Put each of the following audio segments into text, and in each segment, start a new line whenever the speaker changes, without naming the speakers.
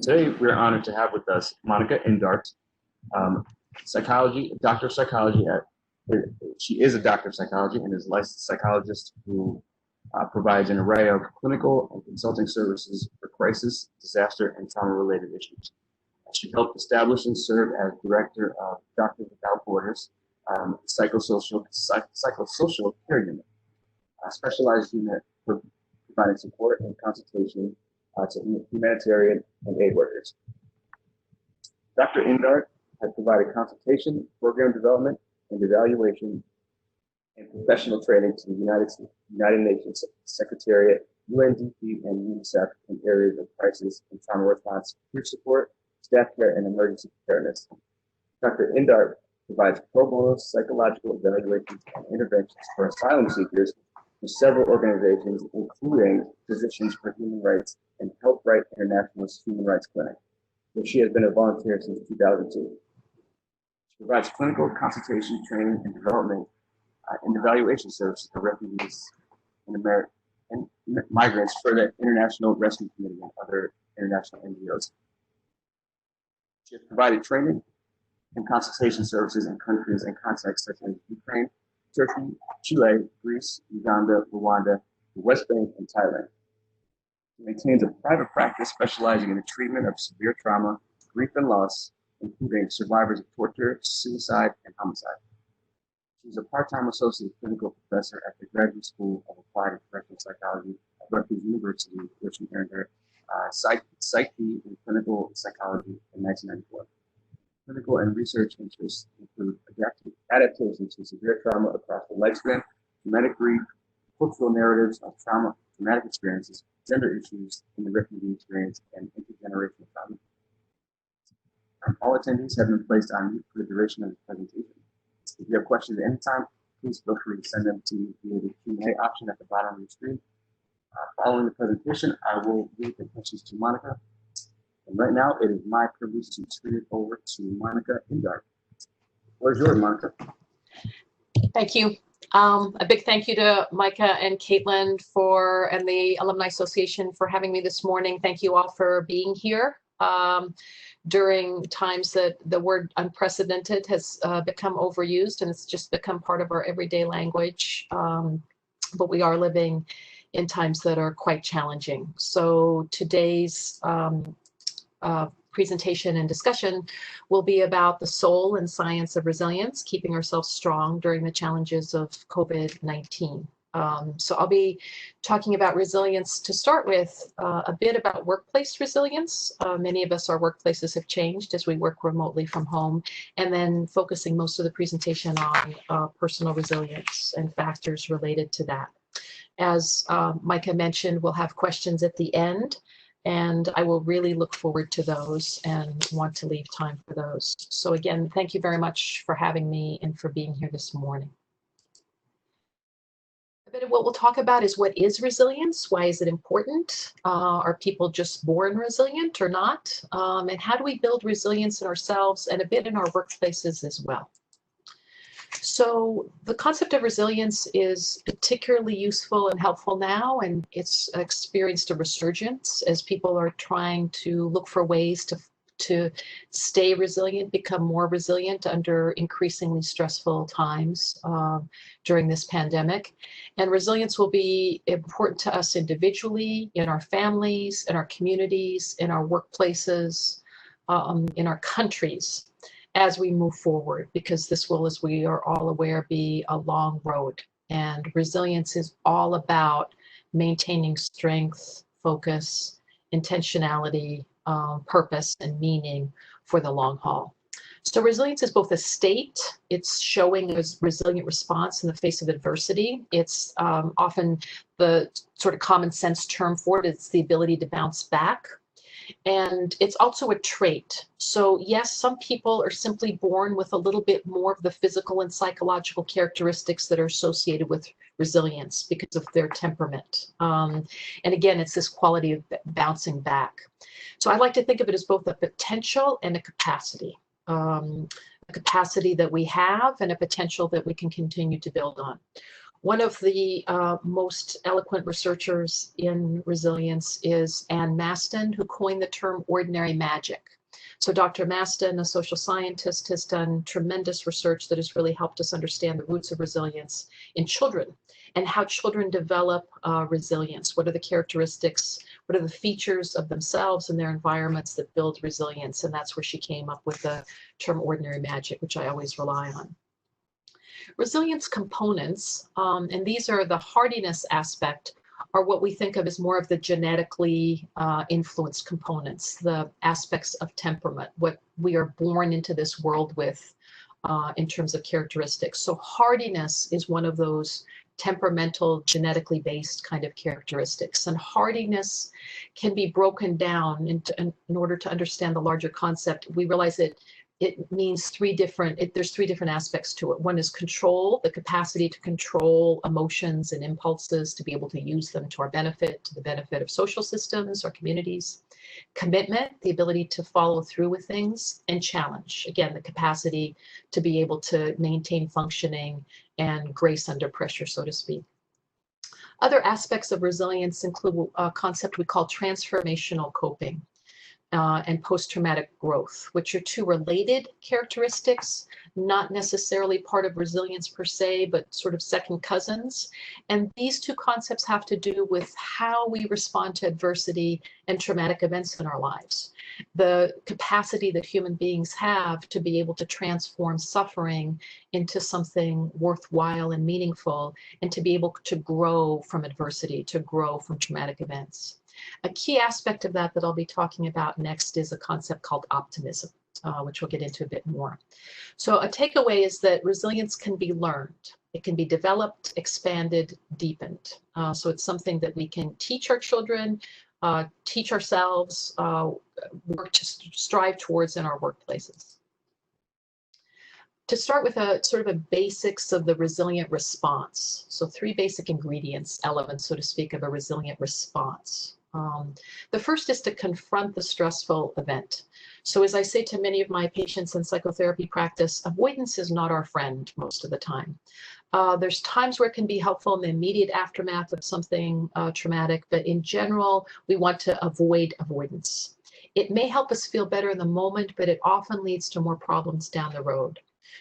Today, we're honored to have with us Monica Indart, doctor of psychology. She is a doctor of psychology and is a licensed psychologist who provides an array of clinical and consulting services for crisis, disaster, and trauma-related issues. She helped establish and serve as director of Doctors Without Borders, psychosocial care unit, a specialized unit for providing support and consultation to humanitarian and aid workers. Dr. Indart has provided consultation, program development, and evaluation and professional training to the United Nations Secretariat, UNDP, and UNICEF in areas of crisis and trauma response, peer support, staff care, and emergency preparedness. Dr. Indart provides pro bono psychological evaluations and interventions for asylum seekers for several organizations, including Physicians for Human Rights and Help Right International's Human Rights Clinic, where she has been a volunteer since 2002. She provides clinical consultation, training, and development and evaluation services for refugees and migrants for the International Rescue Committee and other international NGOs. She has provided training and consultation services in countries and contexts such as Ukraine, Turkey, Chile, Greece, Uganda, Rwanda, the West Bank, and Thailand. She maintains a private practice specializing in the treatment of severe trauma, grief, and loss, including survivors of torture, suicide, and homicide. She's a part-time associate clinical professor at the Graduate School of Applied and Professional Psychology at Rutgers University, where she earned her Psych in clinical psychology in 1994. Clinical and research interests include adaptation to severe trauma across the lifespan, traumatic grief, cultural narratives of trauma, traumatic experiences, gender issues in the refugee experience, and intergenerational trauma. All attendees have been placed on mute for the duration of this presentation. If you have questions at any time, please feel free to send them to via the Q&A option at the bottom of your screen. Following the presentation, I will read the questions to Monica. And right now, it is my privilege to turn it over to Monica Indart. Where's yours, Monica?
Thank you. A big thank you to Micah and Caitlin and the Alumni Association for having me this morning. Thank you all for being here during times that the word unprecedented has become overused, and it's just become part of our everyday language. But we are living in times that are quite challenging. So today's presentation and discussion will be about the soul and science of resilience, keeping ourselves strong during the challenges of COVID-19. So I'll be talking about resilience to start with, a bit about workplace resilience. Many of us, our workplaces have changed as we work remotely from home, and then focusing most of the presentation on personal resilience and factors related to that. As Micah mentioned, we'll have questions at the end, and I will really look forward to those and want to leave time for those. So again, thank you very much for having me and for being here this morning. A bit of what we'll talk about is what is resilience? Why is it important? Are people just born resilient or not? And how do we build resilience in ourselves and a bit in our workplaces as well? So the concept of resilience is particularly useful and helpful now, and it's experienced a resurgence as people are trying to look for ways to stay resilient, become more resilient under increasingly stressful times during this pandemic. And resilience will be important to us individually, in our families, in our communities, in our workplaces, in our countries, as we move forward, because this will, as we are all aware, be a long road. And resilience is all about maintaining strength, focus, intentionality, purpose, and meaning for the long haul. So resilience is both a state, it's showing a resilient response in the face of adversity. It's often the sort of common sense term for it. It's the ability to bounce back. And it's also a trait. So yes, some people are simply born with a little bit more of the physical and psychological characteristics that are associated with resilience because of their temperament. And again, it's this quality of bouncing back. So I like to think of it as both a potential and a capacity that we have and a potential that we can continue to build on. One of the most eloquent researchers in resilience is Anne Maston, who coined the term ordinary magic. So Dr. Maston, a social scientist, has done tremendous research that has really helped us understand the roots of resilience in children and how children develop resilience. What are the characteristics, what are the features of themselves and their environments that build resilience? And that's where she came up with the term ordinary magic, which I always rely on. Resilience components, and these are the hardiness aspect, are what we think of as more of the genetically influenced components, the aspects of temperament, what we are born into this world with in terms of characteristics. So hardiness is one of those temperamental, genetically based kind of characteristics. And hardiness can be broken down in order to understand the larger concept. We realize that it means there's three different aspects to it. One is control, the capacity to control emotions and impulses, to be able to use them to our benefit, to the benefit of social systems or communities. Commitment, the ability to follow through with things. And challenge, again, the capacity to be able to maintain functioning and grace under pressure, so to speak. Other aspects of resilience include a concept we call transformational coping. And post-traumatic growth, which are two related characteristics, not necessarily part of resilience per se, but sort of second cousins. And these two concepts have to do with how we respond to adversity and traumatic events in our lives. The capacity that human beings have to be able to transform suffering into something worthwhile and meaningful, and to be able to grow from adversity, to grow from traumatic events. A key aspect of that I'll be talking about next is a concept called optimism, which we'll get into a bit more. So a takeaway is that resilience can be learned. It can be developed, expanded, deepened. So it's something that we can teach our children, teach ourselves, work to strive towards in our workplaces. To start with a sort of a basics of the resilient response. So three basic ingredients, elements, so to speak, of a resilient response. The first is to confront the stressful event. So as I say to many of my patients in psychotherapy practice, avoidance is not our friend most of the time. There's times where it can be helpful in the immediate aftermath of something traumatic, but in general, we want to avoid avoidance. It may help us feel better in the moment, but it often leads to more problems down the road.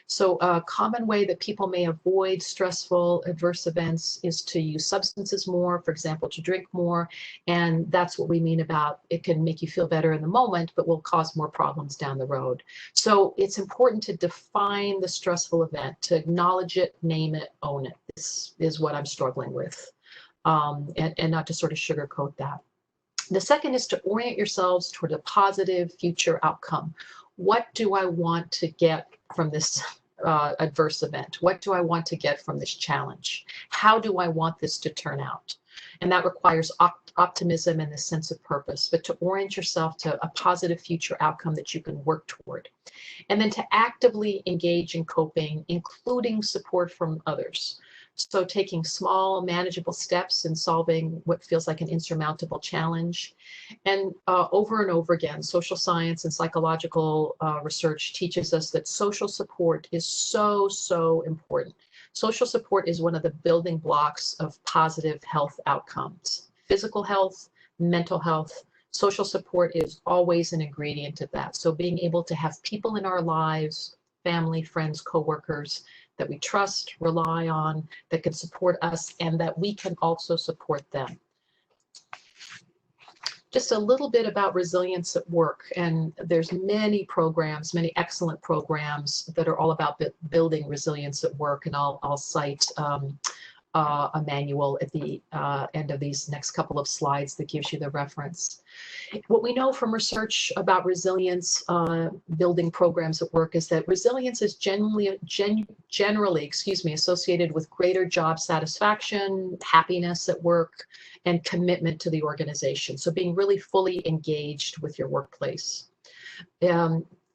So a common way that people may avoid stressful adverse events is to use substances more, for example, to drink more. And that's what we mean about it can make you feel better in the moment, but will cause more problems down the road. So it's important to define the stressful event, to acknowledge it, name it, own it. This is what I'm struggling with, and not to sort of sugarcoat that. The second is to orient yourselves toward a positive future outcome. What do I want to get from this adverse event? What do I want to get from this challenge? How do I want this to turn out? And that requires optimism and the sense of purpose, but to orient yourself to a positive future outcome that you can work toward. And then to actively engage in coping, including support from others. So taking small, manageable steps in solving what feels like an insurmountable challenge. And over and over again, social science and psychological research teaches us that social support is so, so important. Social support is one of the building blocks of positive health outcomes. Physical health, mental health, social support is always an ingredient of that. So being able to have people in our lives, family, friends, coworkers, that we trust, rely on, that can support us, and that we can also support them. Just a little bit about resilience at work, and there's many programs, many excellent programs that are all about building resilience at work, and I'll cite a manual at the end of these next couple of slides that gives you the reference. What we know from research about resilience building programs at work is that resilience is generally associated with greater job satisfaction, happiness at work, and commitment to the organization. So being really fully engaged with your workplace.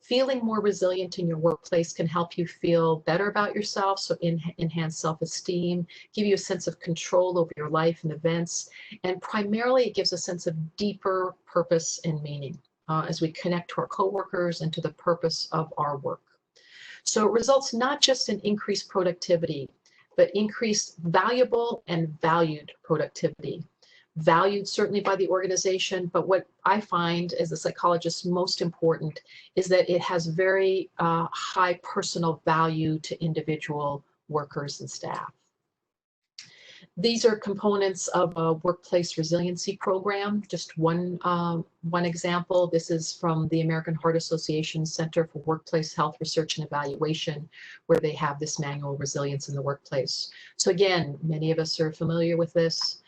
Feeling more resilient in your workplace can help you feel better about yourself, so enhance self-esteem, give you a sense of control over your life and events, and primarily it gives a sense of deeper purpose and meaning as we connect to our coworkers and to the purpose of our work. So it results not just in increased productivity, but increased valuable and valued productivity. Valued certainly by the organization, but what I find as a psychologist most important is that it has very high personal value to individual workers and staff. These are components of a workplace resiliency program. Just one example. This is from the American Heart Association Center for Workplace Health Research and Evaluation, where they have this manual resilience in the workplace. So again, many of us are familiar with this.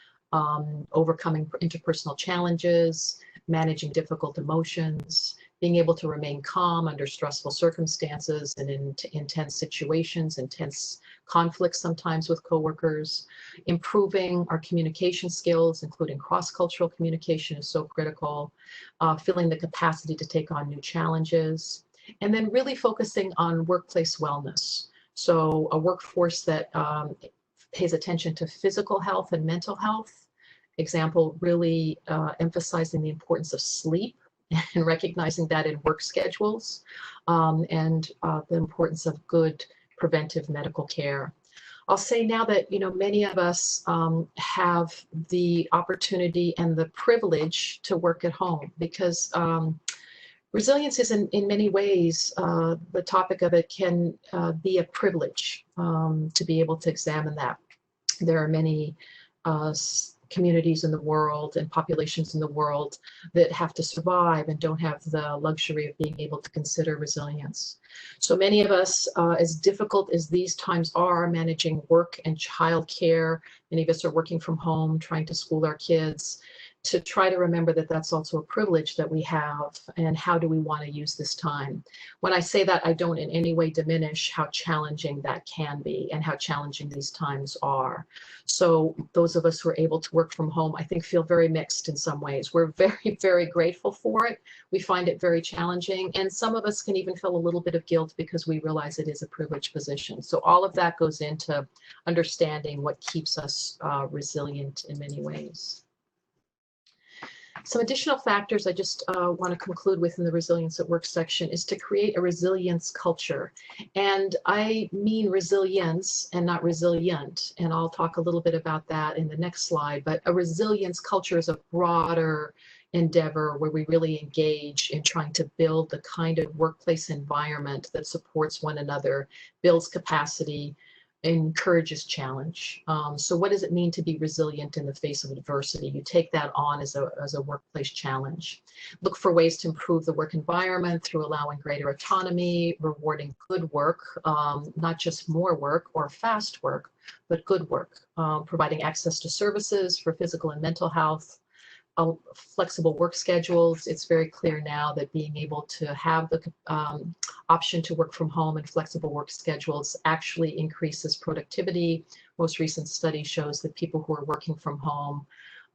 Overcoming interpersonal challenges, managing difficult emotions, being able to remain calm under stressful circumstances and in intense situations, intense conflicts sometimes with coworkers, improving our communication skills, including cross-cultural communication is so critical, feeling the capacity to take on new challenges, and then really focusing on workplace wellness. So a workforce that pays attention to physical health and mental health. Example, really emphasizing the importance of sleep and recognizing that in work schedules, and the importance of good preventive medical care. I'll say now that many of us have the opportunity and the privilege to work at home, because resilience is in many ways, the topic of it can be a privilege to be able to examine that. There are many communities in the world and populations in the world that have to survive and don't have the luxury of being able to consider resilience. So many of us, as difficult as these times are, managing work and childcare, many of us are working from home, trying to school our kids, to try to remember that that's also a privilege that we have, and how do we want to use this time. When I say that, I don't in any way diminish how challenging that can be and how challenging these times are. So those of us who are able to work from home, I think, feel very mixed in some ways. We're very, very grateful for it. We find it very challenging, and some of us can even feel a little bit of guilt because we realize it is a privileged position. So all of that goes into understanding what keeps us resilient in many ways. Some additional factors I just want to conclude with in the resilience at work section is to create a resilience culture. And I mean resilience and not resilient. And I'll talk a little bit about that in the next slide. But a resilience culture is a broader endeavor where we really engage in trying to build the kind of workplace environment that supports one another, builds capacity, encourages challenge. So what does it mean to be resilient in the face of adversity? You take that on as a workplace challenge. Look for ways to improve the work environment through allowing greater autonomy, rewarding good work, not just more work or fast work, but good work, providing access to services for physical and mental health, flexible work schedules. It's very clear now that being able to have the option to work from home and flexible work schedules actually increases productivity. Most recent study shows that people who are working from home,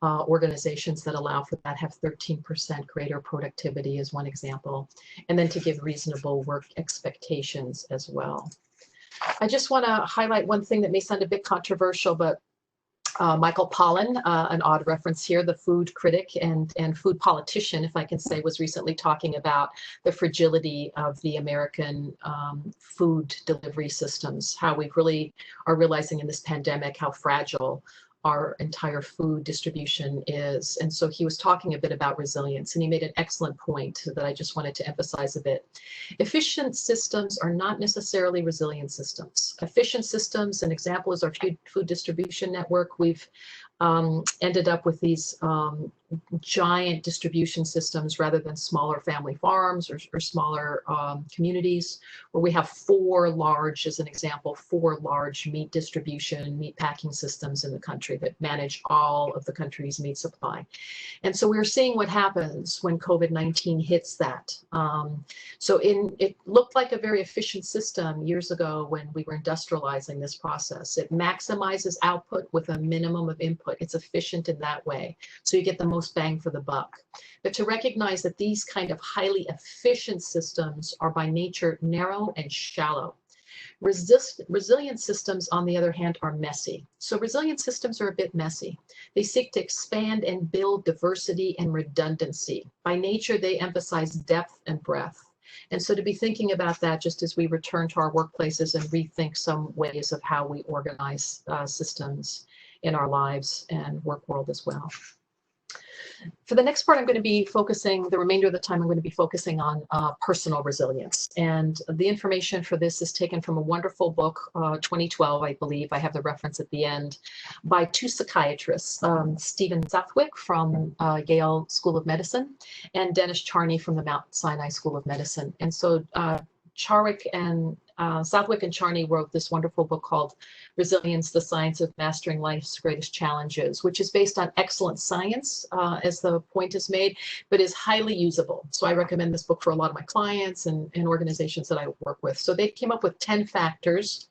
organizations that allow for that, have 13% greater productivity as one example. And then to give reasonable work expectations as well. I just want to highlight one thing that may sound a bit controversial, but Michael Pollan, an odd reference here, the food critic and food politician, if I can say, was recently talking about the fragility of the American food delivery systems, how we really are realizing in this pandemic how fragile our entire food distribution is. And so he was talking a bit about resilience, and he made an excellent point that I just wanted to emphasize a bit. Efficient systems are not necessarily resilient systems. Efficient systems, an example is our food distribution network. We've ended up with these giant distribution systems rather than smaller family farms or smaller communities, where we have four large meat distribution, meat packing systems in the country that manage all of the country's meat supply. And so we're seeing what happens when COVID-19 hits that. So it looked like a very efficient system years ago when we were industrializing this process. It maximizes output with a minimum of input. It's efficient in that way. So you get the most bang for the buck. But to recognize that these kind of highly efficient systems are by nature narrow and shallow. Resilient systems, on the other hand, are messy. So resilient systems are a bit messy. They seek to expand and build diversity and redundancy. By nature, they emphasize depth and breadth. And so to be thinking about that just as we return to our workplaces and rethink some ways of how we organize systems in our lives and work world as well. For the next part, I'm going to be focusing, the remainder of the time, I'm going to be focusing on personal resilience. And the information for this is taken from a wonderful book, 2012, I believe. I have the reference at the end, by two psychiatrists, Stephen Southwick from Yale School of Medicine and Dennis Charney from the Mount Sinai School of Medicine. And so Southwick and Charney wrote this wonderful book called Resilience, the Science of Mastering Life's Greatest Challenges, which is based on excellent science, as the point is made, but is highly usable. So I recommend this book for a lot of my clients and organizations that I work with. So they came up with 10 factors.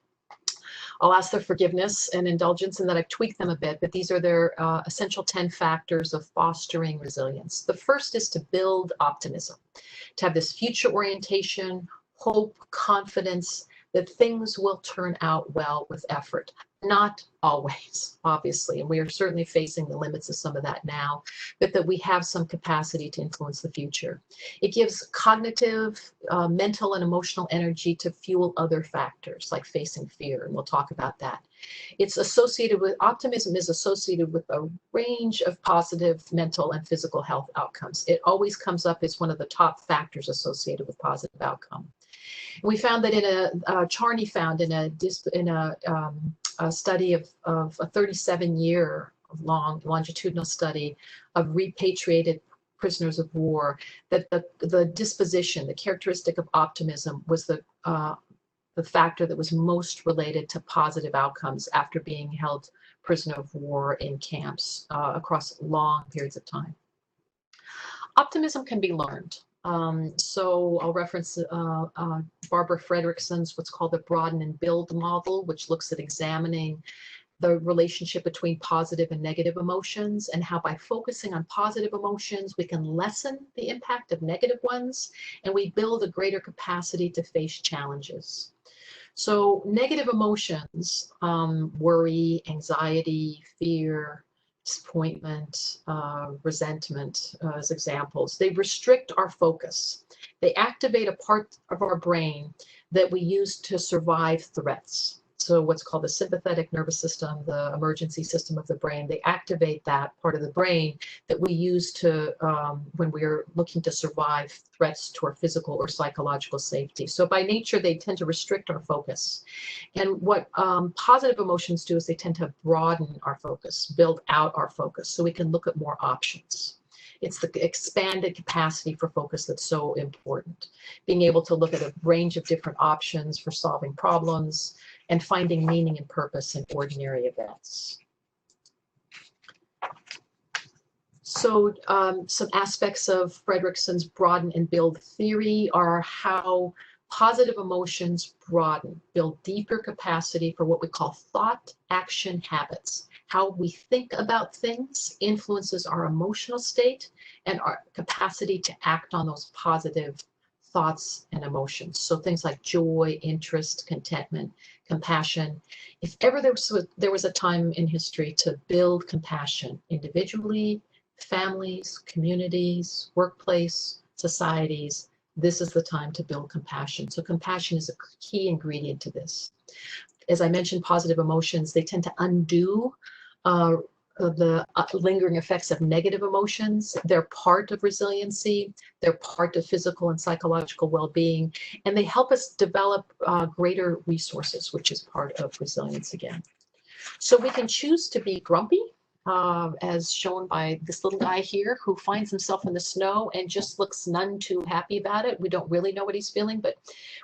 I'll ask their forgiveness and indulgence in that I've tweaked them a bit, but these are their essential 10 factors of fostering resilience. The first is to build optimism, to have this future orientation, hope, confidence that things will turn out well with effort. Not always, obviously, and we are certainly facing the limits of some of that now, but that we have some capacity to influence the future. It gives cognitive, mental, and emotional energy to fuel other factors like facing fear, and we'll talk about that. It's associated with, optimism is associated with a range of positive mental and physical health outcomes. It always comes up as one of the top factors associated with positive outcome. We found that Charney found in a study of a 37-year long longitudinal study of repatriated prisoners of war, that the disposition, the characteristic of optimism was the factor that was most related to positive outcomes after being held prisoner of war in camps across long periods of time. Optimism can be learned. So I'll reference Barbara Fredrickson's what's called the broaden and build model, which looks at examining the relationship between positive and negative emotions, and how by focusing on positive emotions, we can lessen the impact of negative ones, and we build a greater capacity to face challenges. So negative emotions, worry, anxiety, fear, disappointment, resentment, as examples, they restrict our focus. They activate a part of our brain that we use to survive threats. So what's called the sympathetic nervous system, the emergency system of the brain, they activate that part of the brain that we use to, when we're looking to survive threats to our physical or psychological safety. So by nature, they tend to restrict our focus. And what positive emotions do is they tend to broaden our focus, build out our focus, so we can look at more options. It's the expanded capacity for focus that's so important. Being able to look at a range of different options for solving problems and finding meaning and purpose in ordinary events. So some aspects of Fredrickson's broaden and build theory are how positive emotions broaden, build deeper capacity for what we call thought action habits. How we think about things influences our emotional state and our capacity to act on those positive thoughts and emotions. So things like joy, interest, contentment, compassion. If ever there was a time in history to build compassion individually, families, communities, workplace, societies, this is the time to build compassion. So compassion is a key ingredient to this. As I mentioned, positive emotions, they tend to undo the lingering effects of negative emotions. They're part of resiliency. They're part of physical and psychological well-being, and they help us develop greater resources, which is part of resilience again. So we can choose to be grumpy, as shown by this little guy here who finds himself in the snow and just looks none too happy about it. We don't really know what he's feeling, but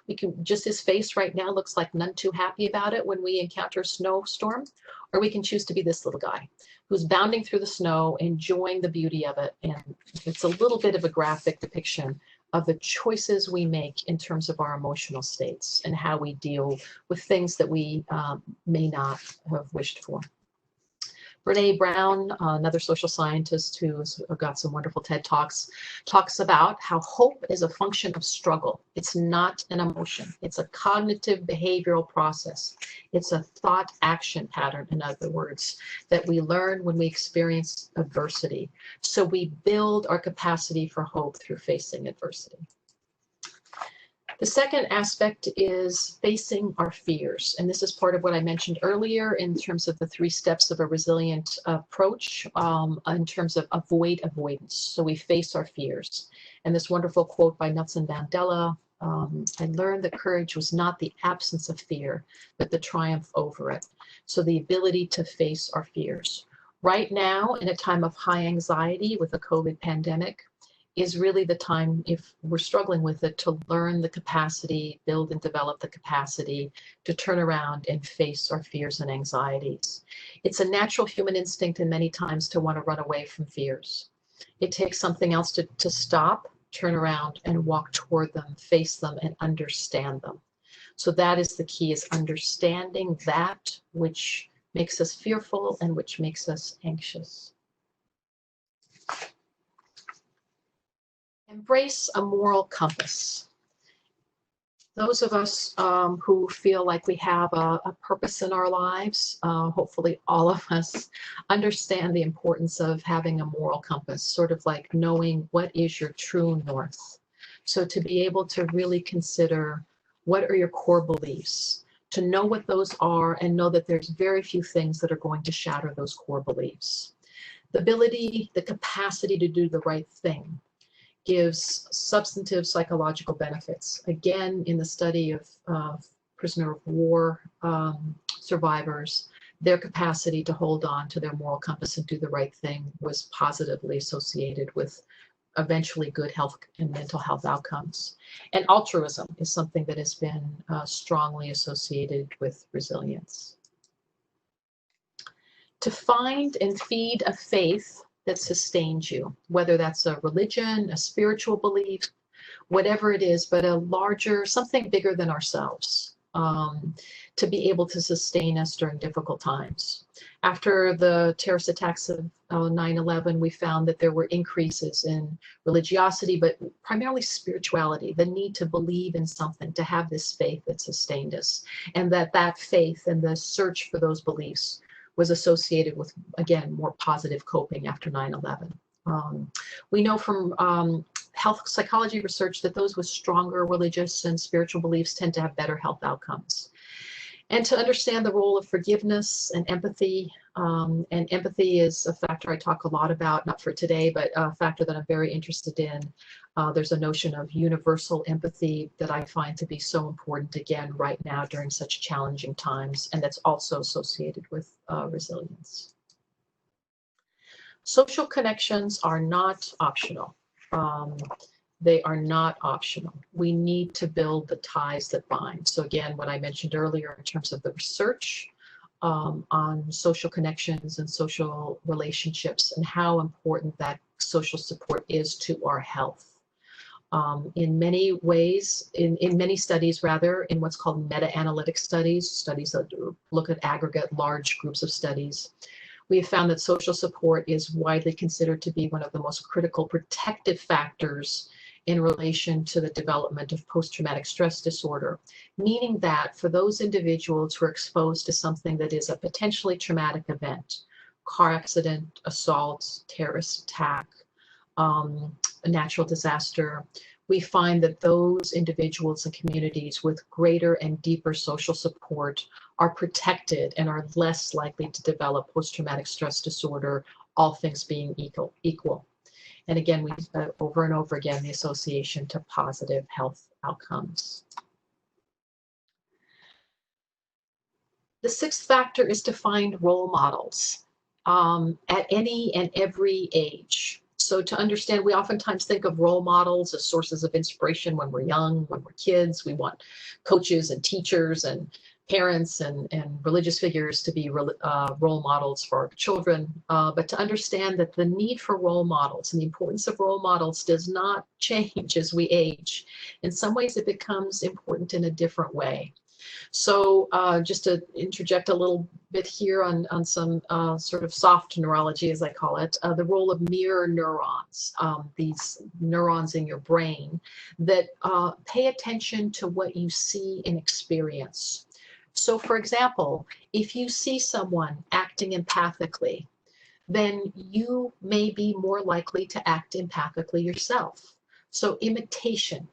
we can, just his face right now looks like none too happy about it when we encounter a snowstorm. Or we can choose to be this little guy who's bounding through the snow, enjoying the beauty of it. And it's a little bit of a graphic depiction of the choices we make in terms of our emotional states and how we deal with things that we may not have wished for. Brene Brown, another social scientist who's got some wonderful TED Talks, talks about how hope is a function of struggle. It's not an emotion. It's a cognitive behavioral process. It's a thought action pattern, in other words, that we learn when we experience adversity. So we build our capacity for hope through facing adversity. The second aspect is facing our fears. And this is part of what I mentioned earlier in terms of the 3 steps of a resilient approach, in terms of avoidance. So we face our fears. And this wonderful quote by Nelson Mandela, I learned that courage was not the absence of fear, but the triumph over it. So the ability to face our fears. Right now, in a time of high anxiety with the COVID pandemic, is really the time, if we're struggling with it, to learn the capacity, build and develop the capacity to turn around and face our fears and anxieties. It's a natural human instinct and many times to want to run away from fears. It takes something else to stop, turn around and walk toward them, face them and understand them. So that is the key, is understanding that which makes us fearful and which makes us anxious. Embrace a moral compass. Those of us who feel like we have a purpose in our lives, hopefully all of us understand the importance of having a moral compass, sort of like knowing what is your true north. So to be able to really consider what are your core beliefs, to know what those are and know that there's very few things that are going to shatter those core beliefs. The ability, the capacity to do the right thing gives substantive psychological benefits. Again, in the study of prisoner of war survivors, their capacity to hold on to their moral compass and do the right thing was positively associated with eventually good health and mental health outcomes. And altruism is something that has been strongly associated with resilience. To find and feed a faith that sustains you, whether that's a religion, a spiritual belief, whatever it is, but a larger, something bigger than ourselves, to be able to sustain us during difficult times. After the terrorist attacks of 9/11, we found that there were increases in religiosity, but primarily spirituality, the need to believe in something, to have this faith that sustained us, and that faith and the search for those beliefs was associated with, again, more positive coping after 9/11. We know from health psychology research that those with stronger religious and spiritual beliefs tend to have better health outcomes. And to understand the role of forgiveness and empathy is a factor I talk a lot about, not for today, but a factor that I'm very interested in. There's a notion of universal empathy that I find to be so important, again, right now during such challenging times, and that's also associated with resilience. Social connections are not optional. They are not optional. We need to build the ties that bind. So again, what I mentioned earlier in terms of the research on social connections and social relationships and how important that social support is to our health. In many ways, in many studies rather, in what's called meta-analytic studies, studies that look at aggregate large groups of studies, we have found that social support is widely considered to be one of the most critical protective factors in relation to the development of post-traumatic stress disorder, meaning that for those individuals who are exposed to something that is a potentially traumatic event, car accident, assault, terrorist attack, a natural disaster, we find that those individuals and communities with greater and deeper social support are protected and are less likely to develop post-traumatic stress disorder, all things being equal. And again, we over and over again, the association to positive health outcomes. The 6th factor is to find role models at any and every age. So to understand, we oftentimes think of role models as sources of inspiration when we're young, when we're kids. We want coaches and teachers and parents and religious figures to be role models for our children, but to understand that the need for role models and the importance of role models does not change as we age. In some ways, it becomes important in a different way. So just to interject a little bit here on some sort of soft neurology, as I call it, the role of mirror neurons, these neurons in your brain that pay attention to what you see and experience. So for example, if you see someone acting empathically, then you may be more likely to act empathically yourself. So imitation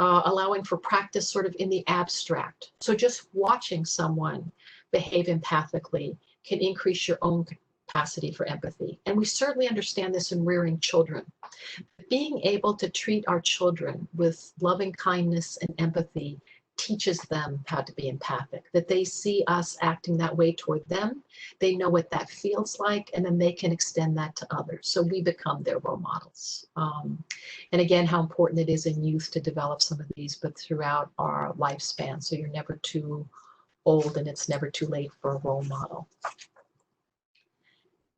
allowing for practice sort of in the abstract. So just watching someone behave empathically can increase your own capacity for empathy. And we certainly understand this in rearing children. Being able to treat our children with loving kindness and empathy teaches them how to be empathic, that they see us acting that way toward them, they know what that feels like, and then they can extend that to others. So we become their role models. And again, how important it is in youth to develop some of these, but throughout our lifespan. So you're never too old and it's never too late for a role model.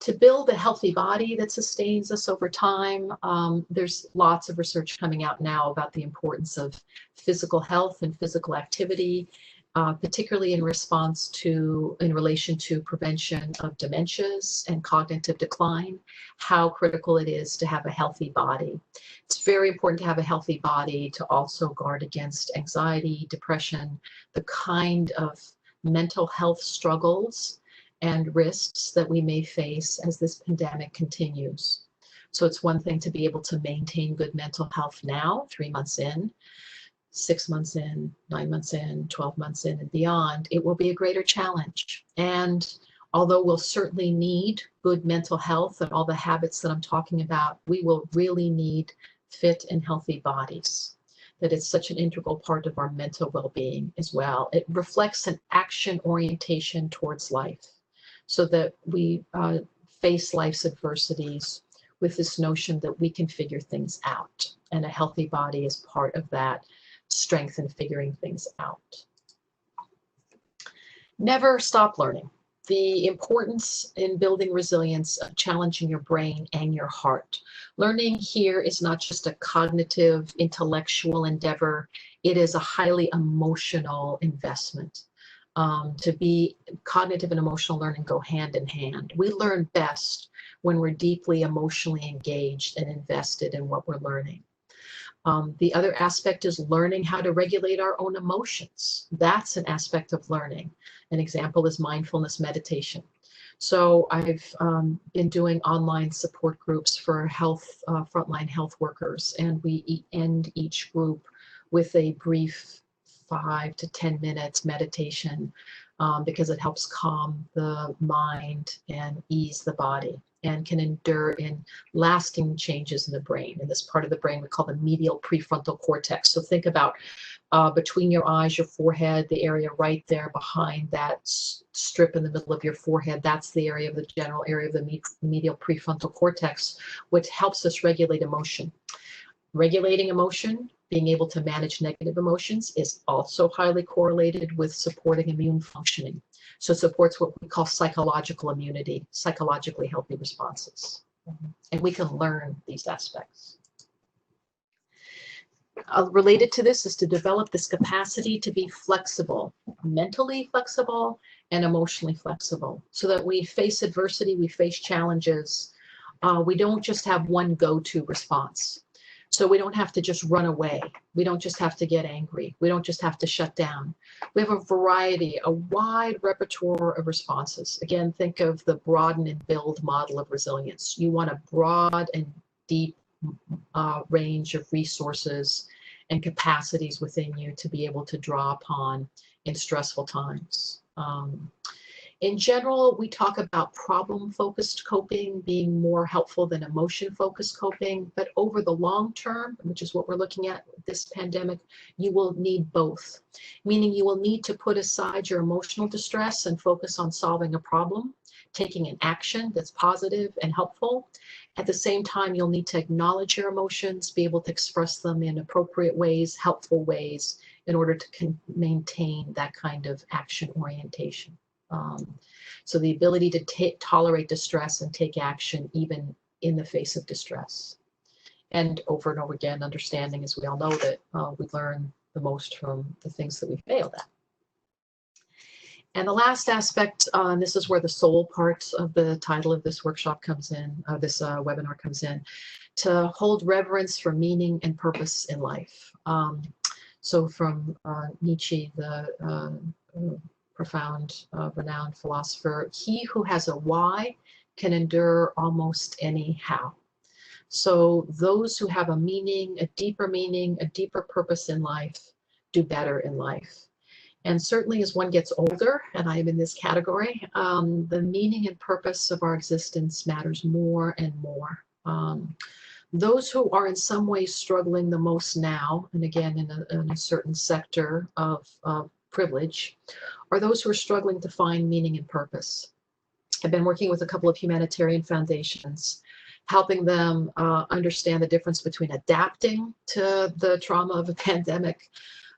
To build a healthy body that sustains us over time, there's lots of research coming out now about the importance of physical health and physical activity, particularly in relation to prevention of dementias and cognitive decline, how critical it is to have a healthy body. It's very important to have a healthy body to also guard against anxiety, depression, the kind of mental health struggles and risks that we may face as this pandemic continues. So it's one thing to be able to maintain good mental health now, 3 months in, 6 months in, 9 months in, 12 months in and beyond. It will be a greater challenge. And although we'll certainly need good mental health and all the habits that I'm talking about, we will really need fit and healthy bodies. That it's such an integral part of our mental well-being as well. It reflects an action orientation towards life, so that we face life's adversities with this notion that we can figure things out. And a healthy body is part of that strength in figuring things out. Never stop learning. The importance in building resilience of challenging your brain and your heart. Learning here is not just a cognitive, intellectual endeavor. It is a highly emotional investment. To be cognitive and emotional learning go hand in hand. We learn best when we're deeply emotionally engaged and invested in what we're learning. The other aspect is learning how to regulate our own emotions. That's an aspect of learning. An example is mindfulness meditation. So I've been doing online support groups for health, frontline health workers, and we end each group with a brief 5 to 10 minutes meditation because it helps calm the mind and ease the body and can endure in lasting changes in the brain. In this part of the brain we call the medial prefrontal cortex. So think about between your eyes, your forehead, the area right there behind that strip in the middle of your forehead, that's the area of the general area of the medial prefrontal cortex, which helps us regulate emotion. Regulating emotion, being able to manage negative emotions, is also highly correlated with supporting immune functioning. So it supports what we call psychological immunity, psychologically healthy responses. And we can learn these aspects. Related to this is to develop this capacity to be flexible, mentally flexible and emotionally flexible, so that we face adversity, we face challenges. We don't just have one go-to response. So we don't have to just run away. We don't just have to get angry. We don't just have to shut down. We have a variety, a wide repertoire of responses. Again, think of the broaden and build model of resilience. You want a broad and deep range of resources and capacities within you to be able to draw upon in stressful times. In general, we talk about problem-focused coping being more helpful than emotion-focused coping, but over the long term, which is what we're looking at with this pandemic, you will need both, meaning you will need to put aside your emotional distress and focus on solving a problem, taking an action that's positive and helpful. At the same time, you'll need to acknowledge your emotions, be able to express them in appropriate ways, helpful ways, in order to maintain that kind of action orientation. So the ability to tolerate distress and take action even in the face of distress. And over again, understanding, as we all know, that we learn the most from the things that we failed at. And the last aspect, and this is where the soul part of the title of this workshop comes in, this webinar comes in, to hold reverence for meaning and purpose in life. So from Nietzsche, the profound, renowned philosopher, he who has a why can endure almost any how. So those who have a meaning, a deeper purpose in life, do better in life. And certainly as one gets older, and I am in this category, the meaning and purpose of our existence matters more and more. Those who are in some ways struggling the most now, and again in a certain sector of privilege, are those who are struggling to find meaning and purpose. I've been working with a couple of humanitarian foundations, helping them understand the difference between adapting to the trauma of a pandemic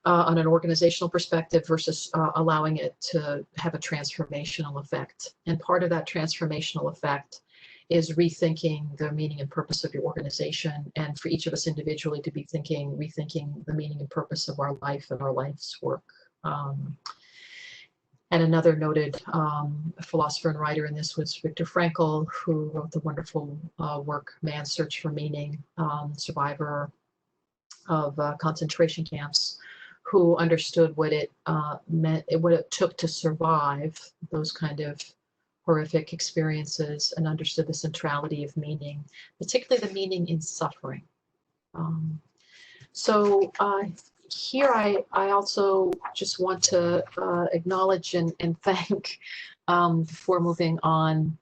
on an organizational perspective versus allowing it to have a transformational effect. And part of that transformational effect is rethinking the meaning and purpose of your organization, and for each of us individually to be rethinking the meaning and purpose of our life and our life's work. And another noted philosopher and writer in this was Viktor Frankl, who wrote the wonderful work Man's Search for Meaning, survivor of concentration camps, who understood what it meant, what it took to survive those kind of horrific experiences, and understood the centrality of meaning, particularly the meaning in suffering. So here I also just want to acknowledge and thank, before moving on,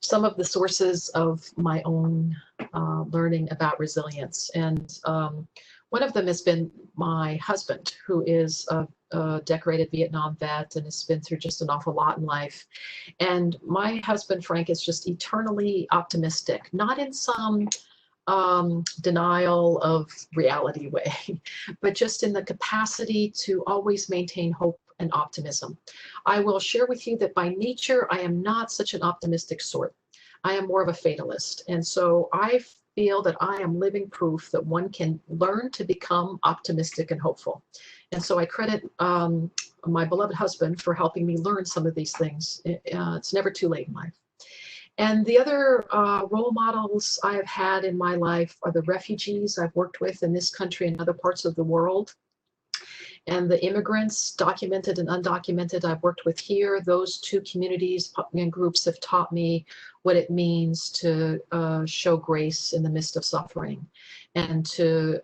some of the sources of my own learning about resilience. And one of them has been my husband, who is a decorated Vietnam vet and has been through just an awful lot in life. And my husband, Frank, is just eternally optimistic, not in some denial of reality way, but just in the capacity to always maintain hope and optimism. I will share with you that by nature, I am not such an optimistic sort. I am more of a fatalist. And so I feel that I am living proof that one can learn to become optimistic and hopeful. And so I credit my beloved husband for helping me learn some of these things. It's never too late in life. And the other role models I have had in my life are the refugees I've worked with in this country and other parts of the world, and the immigrants, documented and undocumented, I've worked with here. Those two communities and groups have taught me what it means to show grace in the midst of suffering, and to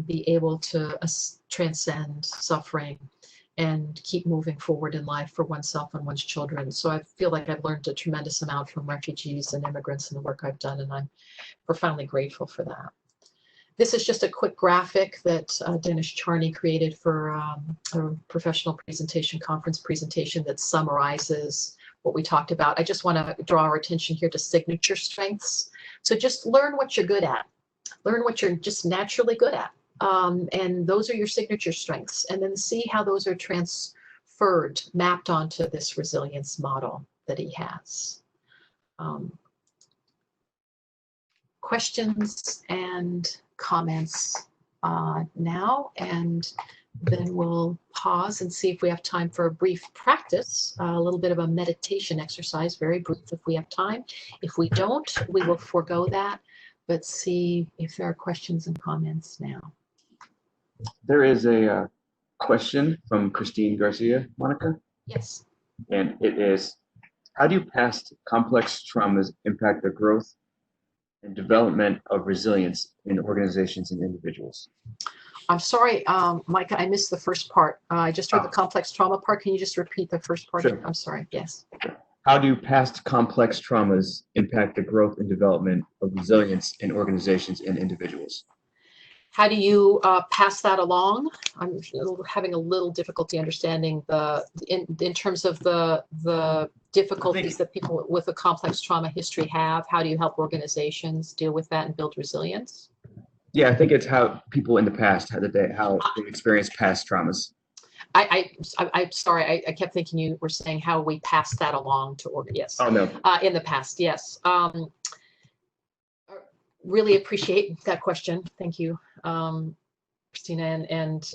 be able to transcend suffering and keep moving forward in life for oneself and one's children. So I feel like I've learned a tremendous amount from refugees and immigrants in the work I've done, and I'm profoundly grateful for that. This is just a quick graphic that Dennis Charney created for a professional presentation, conference presentation, that summarizes what we talked about. I just want to draw our attention here to signature strengths. So just learn what you're good at. Learn what you're just naturally good at. And those are your signature strengths. And then see how those are transferred, mapped onto this resilience model that he has. Questions and comments now, and then we'll pause and see if we have time for a brief practice, a little bit of a meditation exercise, very brief if we have time. If we don't, we will forego that, but see if there are questions and comments now.
There is a question from Christine Garcia, Monica.
Yes.
And it is, how do past complex traumas impact the growth and development of resilience in organizations and individuals?
I'm sorry, Micah, I missed the first part. I just heard the complex trauma part. Can you just repeat the first part?
Sure.
I'm sorry, yes.
How do past complex traumas impact the growth and development of resilience in organizations and individuals?
How do you pass that along? I'm having a little difficulty understanding in terms of the difficulties that people with a complex trauma history have. How do you help organizations deal with that and build resilience?
Yeah, I think it's how people in the past how they experienced past traumas.
I'm sorry, I kept thinking you were saying how we pass that along to yes.
Oh no.
In the past, yes. Really appreciate that question. Thank you, Christina, and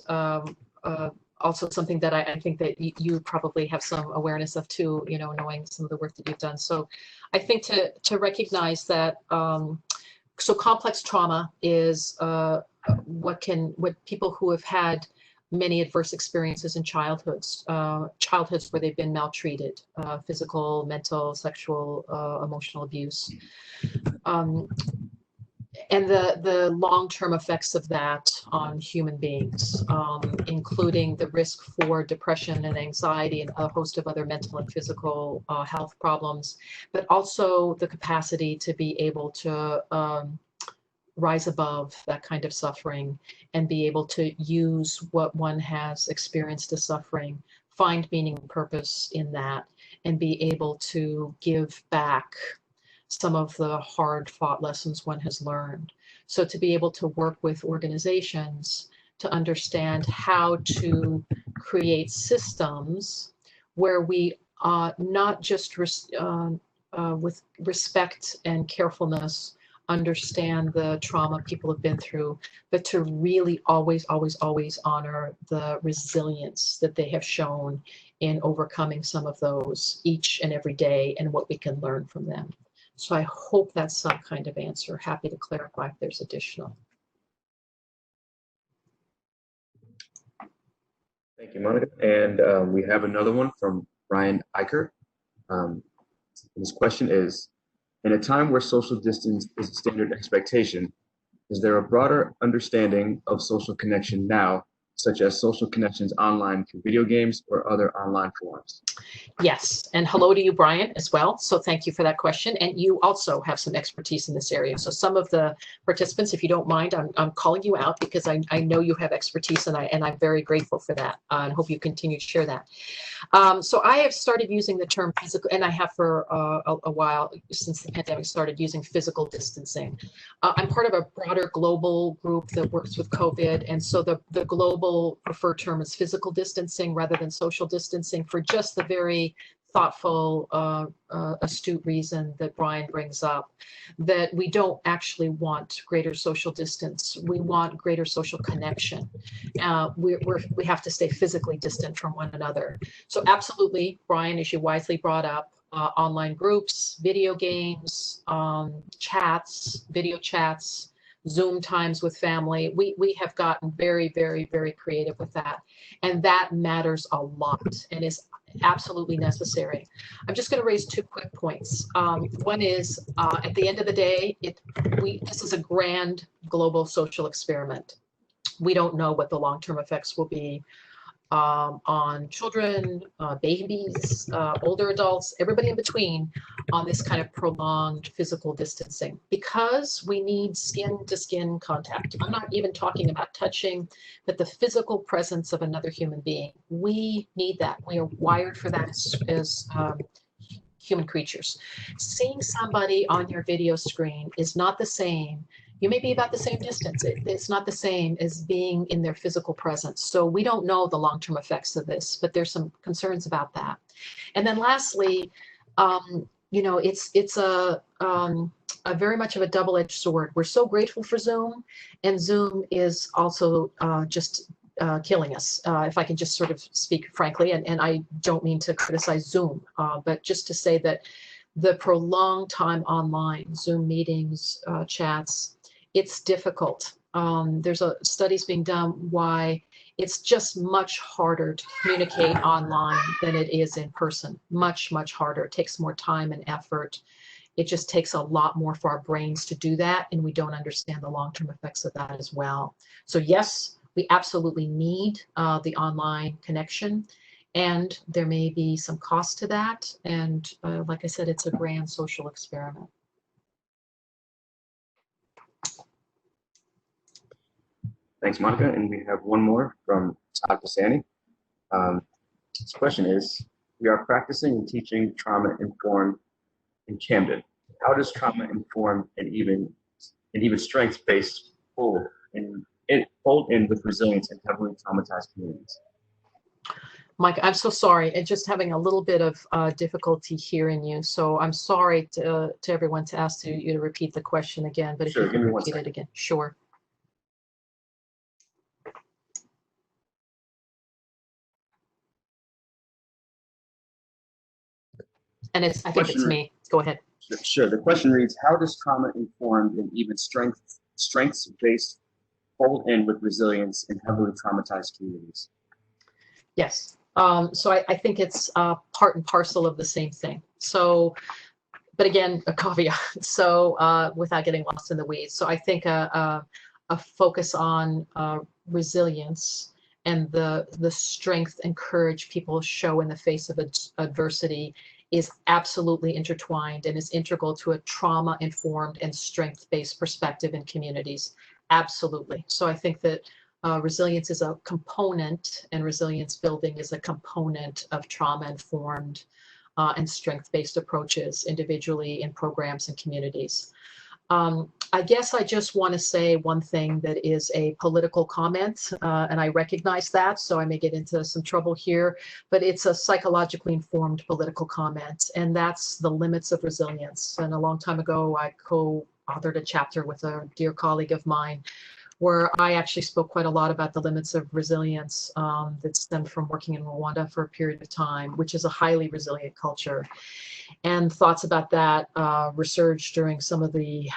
also something that I think that you probably have some awareness of too, you know, knowing some of the work that you've done. So I think to recognize that, so complex trauma is what people who have had many adverse experiences in childhoods where they've been maltreated, physical, mental, sexual, emotional abuse. and the long-term effects of that on human beings, including the risk for depression and anxiety and a host of other mental and physical health problems, but also the capacity to be able to rise above that kind of suffering and be able to use what one has experienced as suffering, find meaning and purpose in that, and be able to give back some of the hard-fought lessons one has learned. So to be able to work with organizations to understand how to create systems where we not just with respect and carefulness understand the trauma people have been through, but to really always, always, always honor the resilience that they have shown in overcoming some of those each and every day and what we can learn from them. So I hope that's some kind of answer. Happy to clarify if there's additional.
Thank you, Monica. And we have another one from Brian Eicher. His question is, in a time where social distance is a standard expectation, is there a broader understanding of social connection now, such as social connections online through video games or other online forums?
Yes, and hello to you, Brian, as well. So thank you for that question. And you also have some expertise in this area. So some of the participants, if you don't mind, I'm calling you out because I know you have expertise, and I'm very grateful for that. And hope you continue to share that. So I have started using the term physical, and I have for a while since the pandemic started, using physical distancing. I'm part of a broader global group that works with COVID, and so the global preferred term is physical distancing rather than social distancing, for just the very thoughtful, astute reason that Brian brings up, that we don't actually want greater social distance. We want greater social connection. We have to stay physically distant from one another. So absolutely, Brian, as you wisely brought up, online groups, video games, chats, video chats, Zoom times with family. We have gotten very, very, very creative with that. And that matters a lot and is absolutely necessary. I'm just going to raise two quick points. One is, at the end of the day, this is a grand global social experiment. We don't know what the long-term effects will be on children, babies, older adults, everybody in between, on this kind of prolonged physical distancing, because we need skin-to-skin contact. I'm not even talking about touching, but the physical presence of another human being. We need that. We are wired for that as human creatures. Seeing somebody on your video screen is not the same. You may be about the same distance. It's not the same as being in their physical presence. So we don't know the long-term effects of this, but there's some concerns about that. And then lastly, it's a very much of a double-edged sword. We're so grateful for Zoom, and Zoom is also just killing us, if I can just sort of speak frankly, and I don't mean to criticize Zoom, but just to say that the prolonged time online, Zoom meetings, chats, it's difficult. There's studies being done why it's just much harder to communicate online than it is in person. Much, much harder. It takes more time and effort. It just takes a lot more for our brains to do that, and we don't understand the long-term effects of that as well. So yes, we absolutely need the online connection, and there may be some cost to that. And like I said, it's a grand social experiment.
Thanks, Monica. And we have one more from Todd Pisani. This question is, we are practicing and teaching trauma-informed in Camden. How does trauma-informed and even strength-based fold in with resilience in heavily traumatized communities?
Mike, I'm so sorry. And just having a little bit of difficulty hearing you. So I'm sorry to everyone to ask you to repeat the question again. But
sure,
if you can repeat it again. Sure. And I think it's me. Go ahead.
Sure. The question reads, how does trauma-informed and even strengths-based fold in with resilience in heavily traumatized communities?
Yes. So I think it's part and parcel of the same thing. So but again, a caveat. So without getting lost in the weeds. So I think a focus on resilience and the strength and courage people show in the face of adversity is absolutely intertwined and is integral to a trauma-informed and strength-based perspective in communities. Absolutely. So I think that resilience is a component, and resilience building is a component of trauma-informed and strength-based approaches individually in programs and communities. I guess I just want to say one thing that is a political comment, and I recognize that, so I may get into some trouble here, but it's a psychologically informed political comment, and that's the limits of resilience. And a long time ago, I co-authored a chapter with a dear colleague of mine where I actually spoke quite a lot about the limits of resilience that stemmed from working in Rwanda for a period of time, which is a highly resilient culture. And thoughts about that resurged during some of the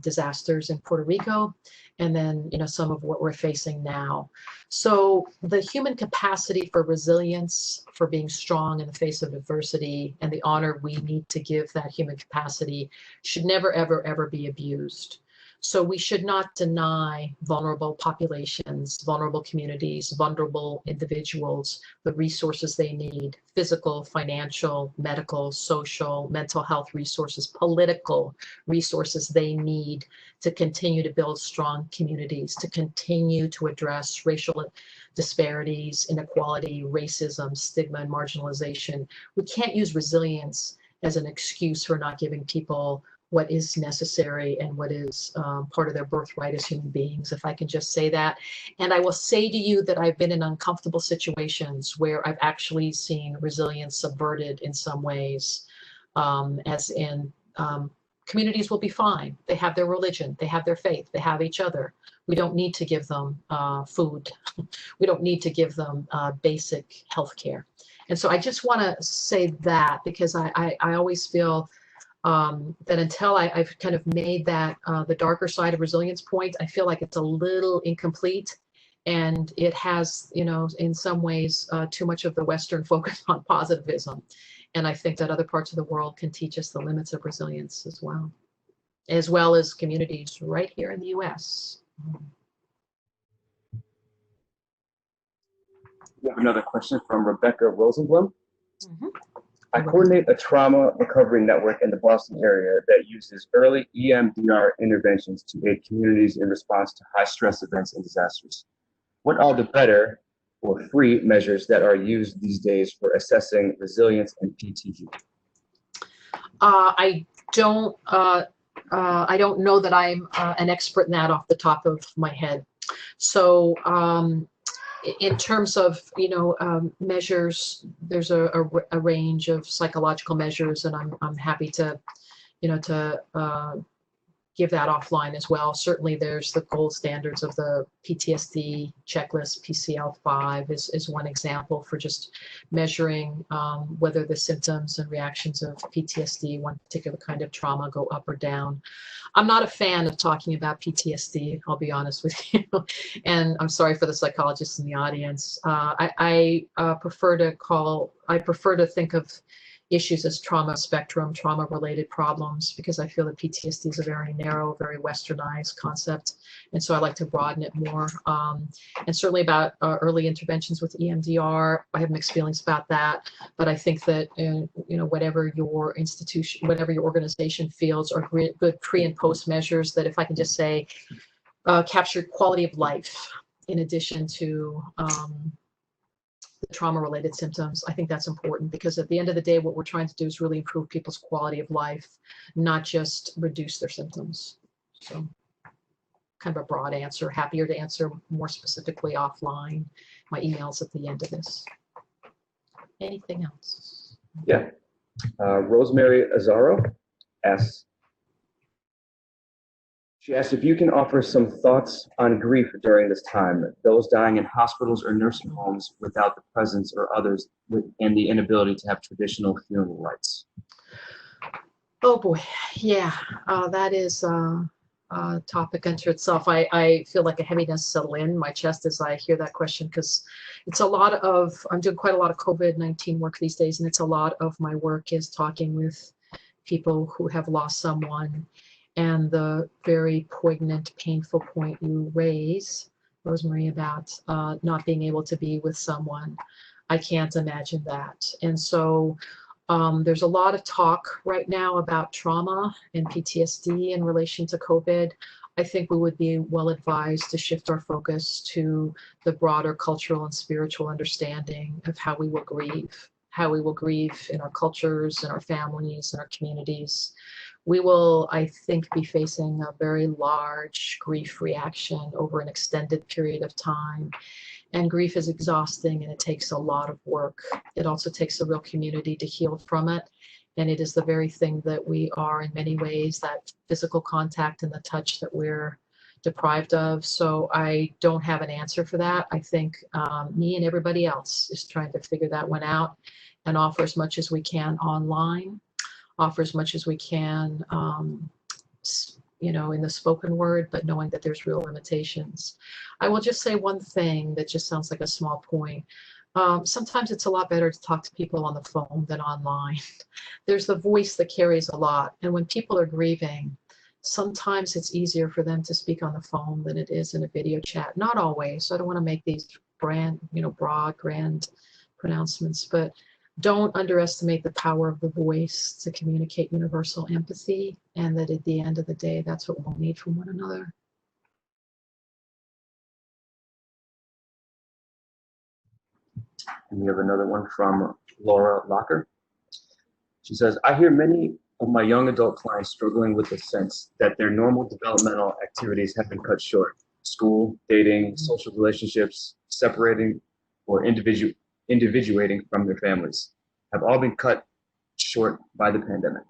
disasters in Puerto Rico, and then some of what we're facing now. So the human capacity for resilience, for being strong in the face of adversity, and the honor we need to give that human capacity should never, ever, ever be abused. So we should not deny vulnerable populations, vulnerable communities, vulnerable individuals the resources they need: physical, financial, medical, social, mental health resources, political resources they need to continue to build strong communities, to continue to address racial disparities, inequality, racism, stigma, and marginalization. We can't use resilience as an excuse for not giving people what is necessary and what is part of their birthright as human beings, if I can just say that. And I will say to you that I've been in uncomfortable situations where I've actually seen resilience subverted in some ways, as in communities will be fine. They have their religion, they have their faith, they have each other. We don't need to give them food. We don't need to give them basic health care. And so I just want to say that, because I always feel that until I've kind of made that the darker side of resilience point, I feel like it's a little incomplete, and it has, in some ways, too much of the Western focus on positivism. And I think that other parts of the world can teach us the limits of resilience as well as communities right here in the U.S.
We have another question from Rebecca Rosenblum.
Mm-hmm.
I coordinate a trauma recovery network in the Boston area that uses early EMDR interventions to aid communities in response to high stress events and disasters. What are the better or free measures that are used these days for assessing resilience and PTG?
I don't know that I'm an expert in that off the top of my head. So in terms of measures, there's a range of psychological measures, and I'm happy to give that offline as well. Certainly there's the gold standards of the PTSD checklist. PCL5 is one example for just measuring whether the symptoms and reactions of PTSD, one particular kind of trauma, go up or down. I'm not a fan of talking about PTSD, I'll be honest with you. And I'm sorry for the psychologists in the audience. I prefer to think of issues as trauma spectrum, trauma-related problems, because I feel that PTSD is a very narrow, very westernized concept. And so I like to broaden it more. And certainly about early interventions with EMDR, I have mixed feelings about that. But I think that, whatever your institution, whatever your organization feels are good pre and post measures that, if I can just say, capture quality of life in addition to trauma-related symptoms. I think that's important, because at the end of the day, what we're trying to do is really improve people's quality of life, not just reduce their symptoms. So kind of a broad answer. Happier to answer more specifically offline. My email's at the end of this. Anything else?
Yeah. Rosemary Azaro asks, she asked if you can offer some thoughts on grief during this time, those dying in hospitals or nursing homes without the presence or others, and the inability to have traditional funeral rites.
Oh boy, yeah, that is a topic unto itself. I feel like a heaviness settle in my chest as I hear that question, because it's a lot of, I'm doing quite a lot of COVID-19 work these days, and it's a lot of my work is talking with people who have lost someone, and the very poignant, painful point you raise, Rosemary, about not being able to be with someone. I can't imagine that. And so there's a lot of talk right now about trauma and PTSD in relation to COVID. I think we would be well advised to shift our focus to the broader cultural and spiritual understanding of how we will grieve in our cultures, in our families, in our communities. We will, I think, be facing a very large grief reaction over an extended period of time. And grief is exhausting, and it takes a lot of work. It also takes a real community to heal from it. And it is the very thing that we are, in many ways, that physical contact and the touch that we're deprived of. So I don't have an answer for that. I think me and everybody else is trying to figure that one out and offer as much as we can online, offer as much as we can in the spoken word, but knowing that there's real limitations. I will just say one thing that just sounds like a small point. Sometimes it's a lot better to talk to people on the phone than online. There's the voice that carries a lot. And when people are grieving, sometimes it's easier for them to speak on the phone than it is in a video chat. Not always. So I don't want to make these broad, grand pronouncements, but don't underestimate the power of the voice to communicate universal empathy, and that at the end of the day, that's what we'll need from one another.
And we have another one from Laura Locker. She says, I hear many of my young adult clients struggling with the sense that their normal developmental activities have been cut short. School, dating, social relationships, separating, or individuating from their families have all been cut short by the pandemic.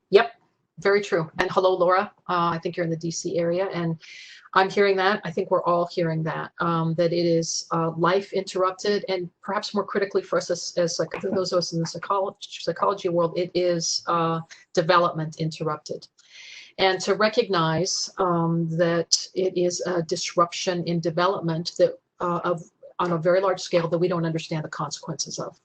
Yep, very true. And hello, Laura. I think you're in the DC area, and I'm hearing that. I think we're all hearing that, that it is life interrupted, and perhaps more critically for us as like those of us in the psychology world, it is development interrupted. And to recognize that it is a disruption in development that on a very large scale that we don't understand the consequences of.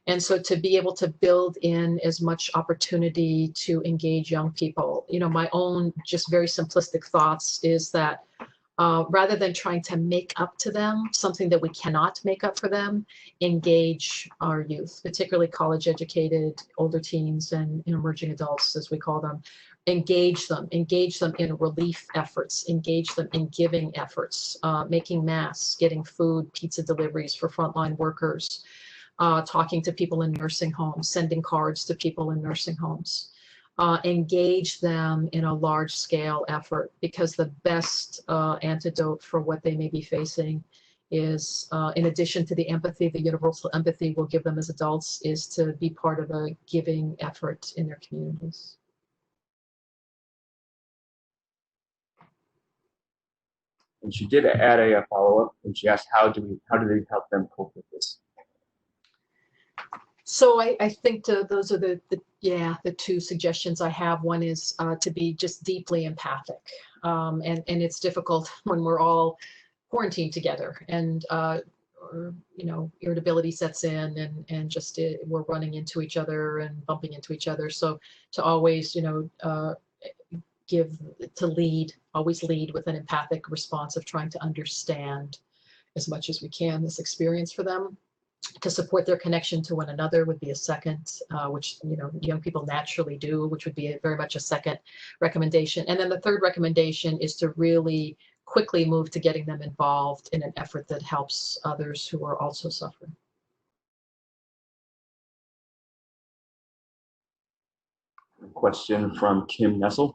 And so to be able to build in as much opportunity to engage young people, my own just very simplistic thoughts is that rather than trying to make up to them something that we cannot make up for them, engage our youth, particularly college educated, older teens and emerging adults, as we call them. Engage them in relief efforts, engage them in giving efforts, making masks, getting food, pizza deliveries for frontline workers, talking to people in nursing homes, sending cards to people in nursing homes. Engage them in a large scale effort, because the best antidote for what they may be facing is, in addition to the empathy, the universal empathy we'll give them as adults, is to be part of a giving effort in their communities.
And she did add a follow-up, and she asked, how do they help them cope with this?
So I think those are the two suggestions I have. One is to be just deeply empathic, and it's difficult when we're all quarantined together, and irritability sets in, and just we're running into each other and bumping into each other. So to always always lead with an empathic response of trying to understand as much as we can this experience for them. To support their connection to one another would be a second, which young people naturally do, which would be very much a second recommendation. And then the third recommendation is to really quickly move to getting them involved in an effort that helps others who are also suffering.
A question from Kim Nessel.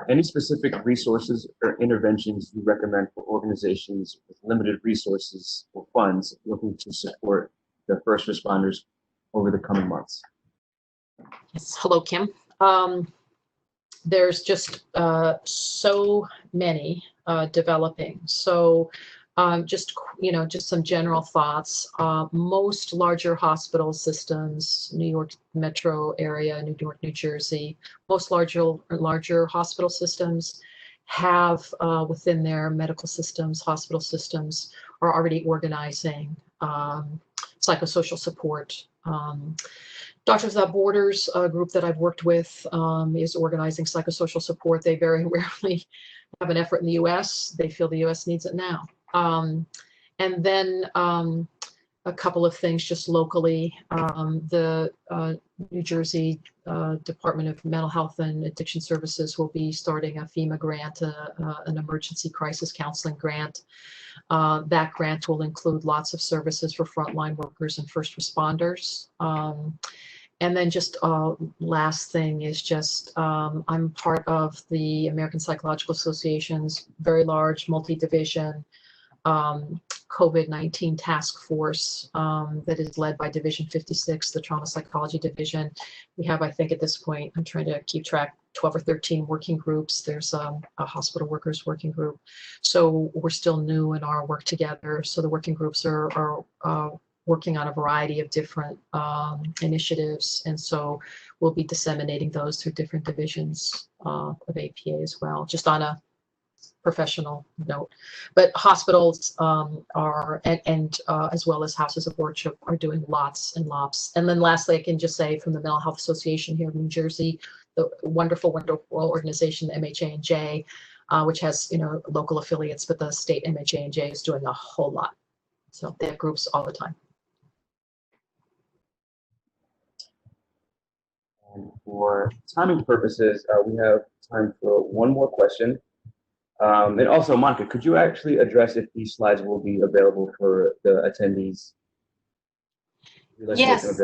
Any specific resources or interventions you recommend for organizations with limited resources or funds looking to support the first responders over the coming months?
Yes. Hello, Kim. There's just so many developing. So just some general thoughts. Most larger hospital systems, New York metro area, New York, New Jersey, most larger hospital systems have within their medical systems, hospital systems, are already organizing psychosocial support Doctors Without Borders, a group that I've worked with, is organizing psychosocial support. They very rarely have an effort in the U.S. They feel the U.S. needs it now. And then a couple of things just locally. The New Jersey Department of Mental Health and Addiction Services will be starting a FEMA grant, an emergency crisis counseling grant. That grant will include lots of services for frontline workers and first responders. And then just last thing is just I'm part of the American Psychological Association's very large multi-division COVID-19 task force that is led by Division 56, the Trauma Psychology Division. We have, I think at this point, I'm trying to keep track, 12 or 13 working groups. There's a hospital workers working group. So we're still new in our work together. So the working groups are working on a variety of different initiatives. And so we'll be disseminating those through different divisions of APA as well, just on a professional note. But hospitals are, and as well as houses of worship, are doing lots and lots. And then lastly, I can just say from the Mental Health Association here in New Jersey, the wonderful, wonderful organization, the MHA&J, which has, local affiliates, but the state MHA&J is doing a whole lot. So they have groups all the time.
And for timing purposes, we have time for one more question. And also, Monica, could you actually address if these slides will be available for the attendees?
Yes.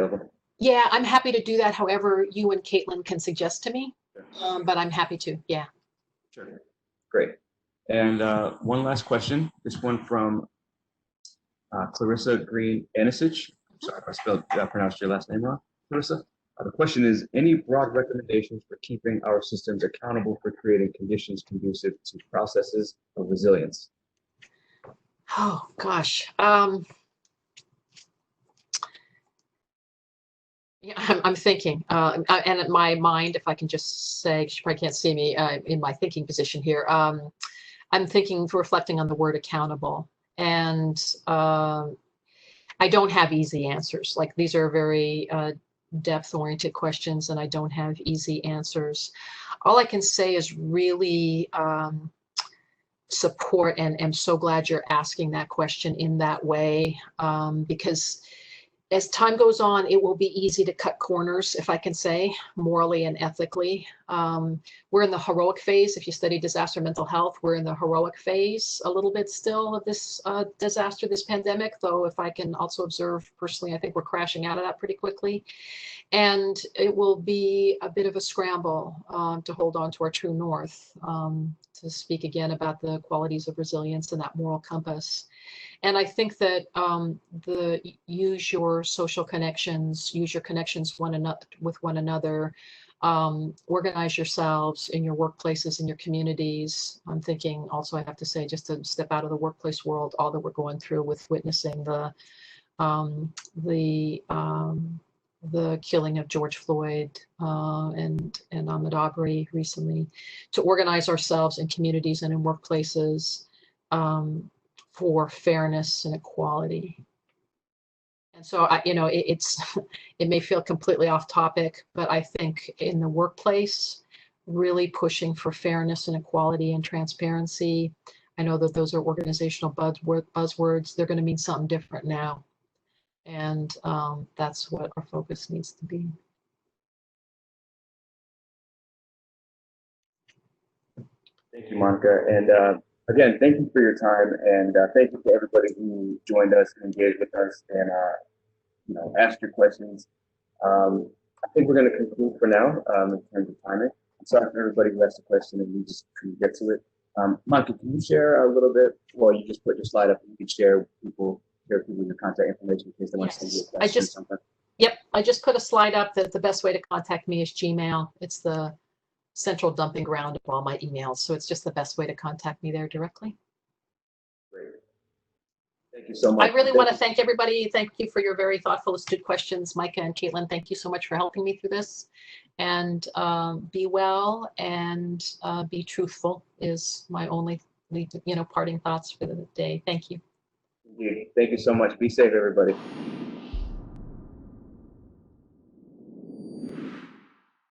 Yeah, I'm happy to do that. However, you and Caitlin can suggest to me, but I'm happy to. Yeah.
Sure. Great. And one last question. This one from Clarissa Green Anisich. Sorry if I pronounced your last name wrong, Clarissa. The question is, any broad recommendations for keeping our systems accountable for creating conditions conducive to processes of resilience?
Oh, gosh. Yeah, I'm thinking, and in my mind, if I can just say, she probably can't see me in my thinking position here. I'm thinking, reflecting on the word accountable, and I don't have easy answers. Like, these are very depth-oriented questions, and I don't have easy answers. All I can say is really support, and I'm so glad you're asking that question in that way, because as time goes on, it will be easy to cut corners, if I can say, morally and ethically. We're in the heroic phase. If you study disaster mental health, we're in the heroic phase a little bit still of this disaster, this pandemic, though if I can also observe personally, I think we're crashing out of that pretty quickly. And it will be a bit of a scramble to hold on to our true north, to speak again about the qualities of resilience and that moral compass. And I think that use your social connections, use your connections with one another, organize yourselves in your workplaces, in your communities. I'm thinking also, I have to say, just to step out of the workplace world, all that we're going through with witnessing the killing of George Floyd and Ahmaud Arbery recently, to organize ourselves in communities and in workplaces for fairness and equality. And so, it may feel completely off topic, but I think in the workplace, really pushing for fairness and equality and transparency. I know that those are organizational buzzwords. They're going to mean something different now. And that's what our focus needs to be.
Thank you, Monica. And again, thank you for your time, and thank you to everybody who joined us and engaged with us and asked your questions. I think we're going to conclude for now in terms of timing. I'm sorry for everybody who asked a question and we just couldn't get to it. Monica, can you share a little bit? Well, you just put your slide up. You can share people your contact information in case they want to send you a question or something.
Yep, I just put a slide up that the best way to contact me is Gmail. It's the central dumping ground of all my emails. So it's just the best way to contact me there directly.
Great. Thank you so much.
I really want to thank everybody. Thank you for your very thoughtful, astute questions. Micah and Caitlin, thank you so much for helping me through this. And be well and be truthful is my only, parting thoughts for the day. Thank you.
Indeed. Thank you so much. Be safe, everybody.